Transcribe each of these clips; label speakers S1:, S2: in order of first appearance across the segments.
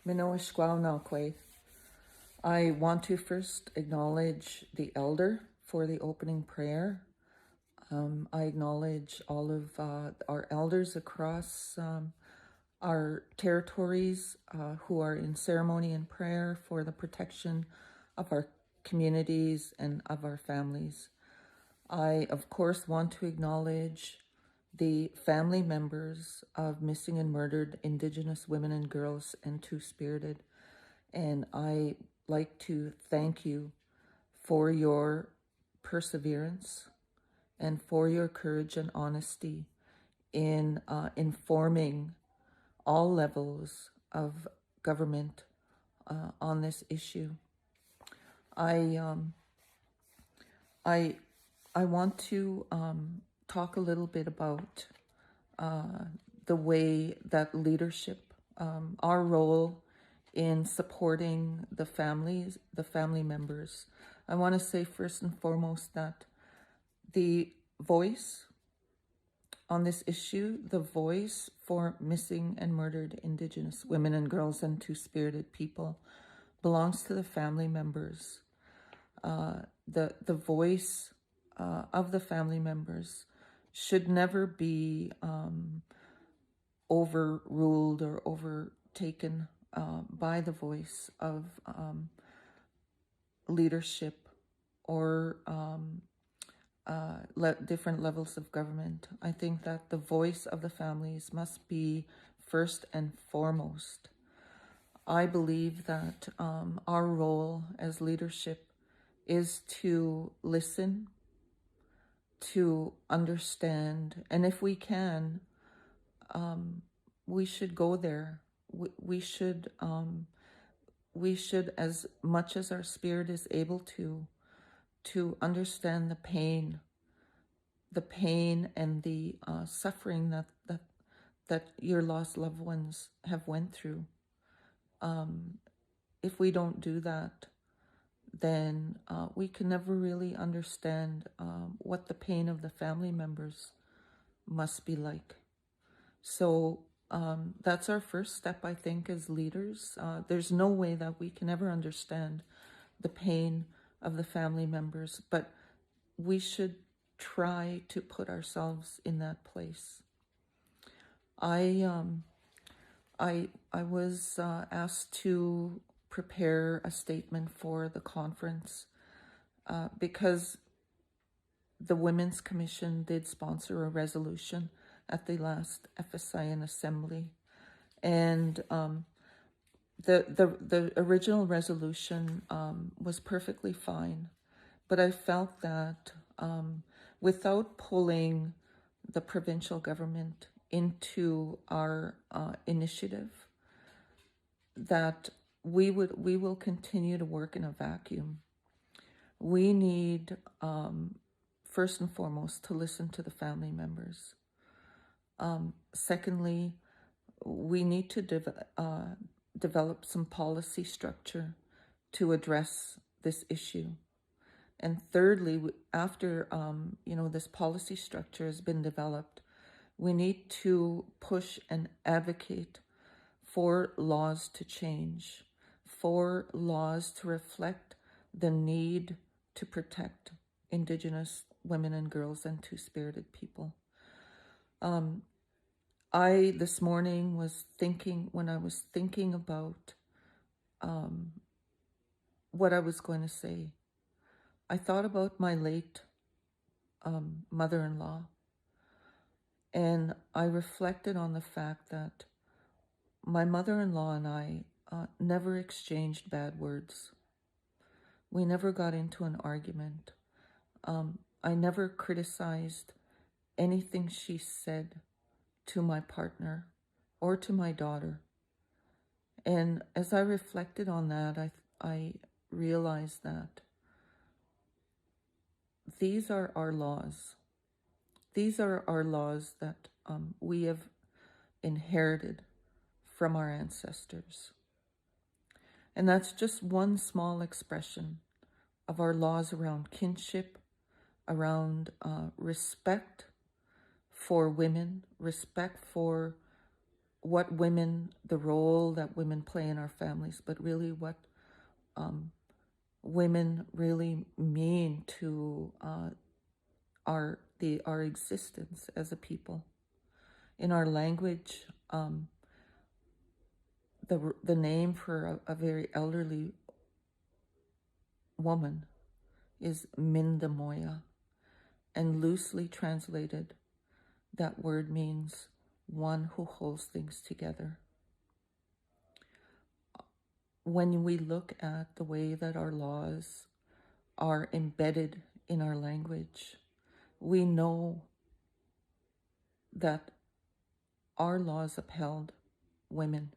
S1: Minowishquawnakwe. I want to first acknowledge the elder for the opening prayer. I acknowledge all of our elders across our territories who are in ceremony and prayer for the protection of our communities and of our families. I, of course, want to acknowledge the family members of missing and murdered Indigenous women and girls and Two-Spirited. And I like to thank you for your perseverance and for your courage and honesty in informing all levels of government on this issue. I want to talk a little bit about the way that leadership, our role in supporting the families, the family members. I want to say first and foremost that the voice on this issue, the voice for missing and murdered Indigenous women and girls and Two-Spirited people belongs to the family members. The voice of the family members should never be overruled or overtaken by the voice of leadership or different levels of government. I think that the voice of the families must be first and foremost. I believe that our role as leadership is to listen, to understand, and if we can, we should go there. We should, as much as our spirit is able to understand the pain and the suffering that your lost loved ones have went through. If we don't do that, then we can never really understand what the pain of the family members must be like. So that's our first step, I think, as leaders. There's no way that we can ever understand the pain of the family members, but we should try to put ourselves in that place. I was asked to prepare a statement for the conference because the Women's Commission did sponsor a resolution at the last FSIN Assembly, and the original resolution was perfectly fine, but I felt that without pulling the provincial government into our initiative, that we will continue to work in a vacuum. We need, first and foremost, to listen to the family members. Secondly, we need to develop some policy structure to address this issue. And thirdly, after this policy structure has been developed, we need to push and advocate for laws to change, for laws to reflect the need to protect Indigenous women and girls and Two-Spirited people. I, this morning, when I was thinking about what I was going to say, I thought about my late mother-in-law, and I reflected on the fact that my mother-in-law and I never exchanged bad words. We never got into an argument. I never criticized anything she said to my partner or to my daughter. And as I reflected on that, I realized that these are our laws. These are our laws that we have inherited from our ancestors. And that's just one small expression of our laws around kinship, around respect for women, respect for what women, the role that women play in our families, but really what women really mean to our existence as a people. In our language, the name for a very elderly woman is Mindamoya, and loosely translated, that word means one who holds things together. When we look at the way that our laws are embedded in our language, we know that our laws upheld women.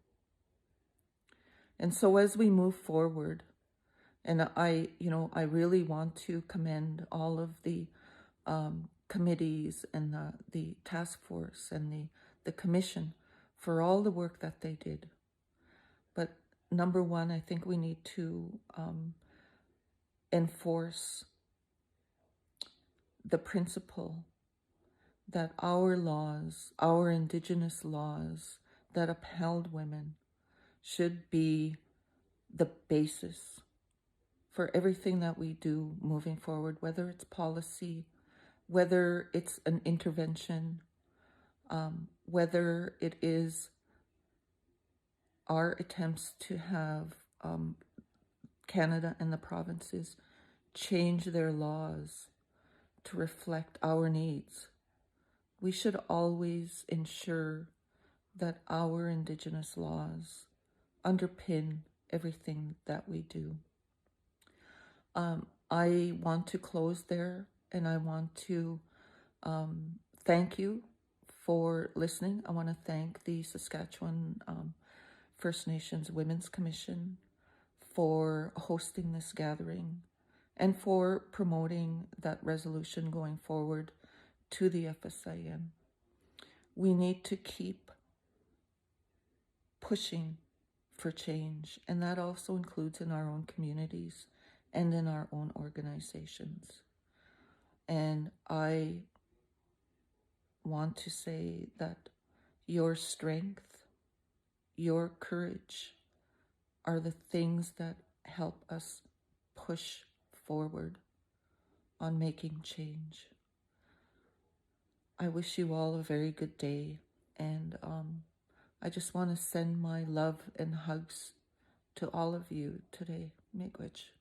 S1: And so as we move forward, and I really want to commend all of the committees and the task force and the commission for all the work that they did. But number one, I think we need to enforce the principle that our laws, our Indigenous laws that upheld women, should be the basis for everything that we do moving forward, whether it's policy, whether it's an intervention, whether it is our attempts to have Canada and the provinces change their laws to reflect our needs. We should always ensure that our Indigenous laws underpin everything that we do. I want to close there, and I want to thank you for listening. I want to thank the Saskatchewan First Nations Women's Commission for hosting this gathering and for promoting that resolution going forward to the FSIM. We need to keep pushing for change, and that also includes in our own communities and in our own organizations. And I want to say that your strength, your courage are the things that help us push forward on making change. I wish you all a very good day, and I just want to send my love and hugs to all of you today. Miigwech.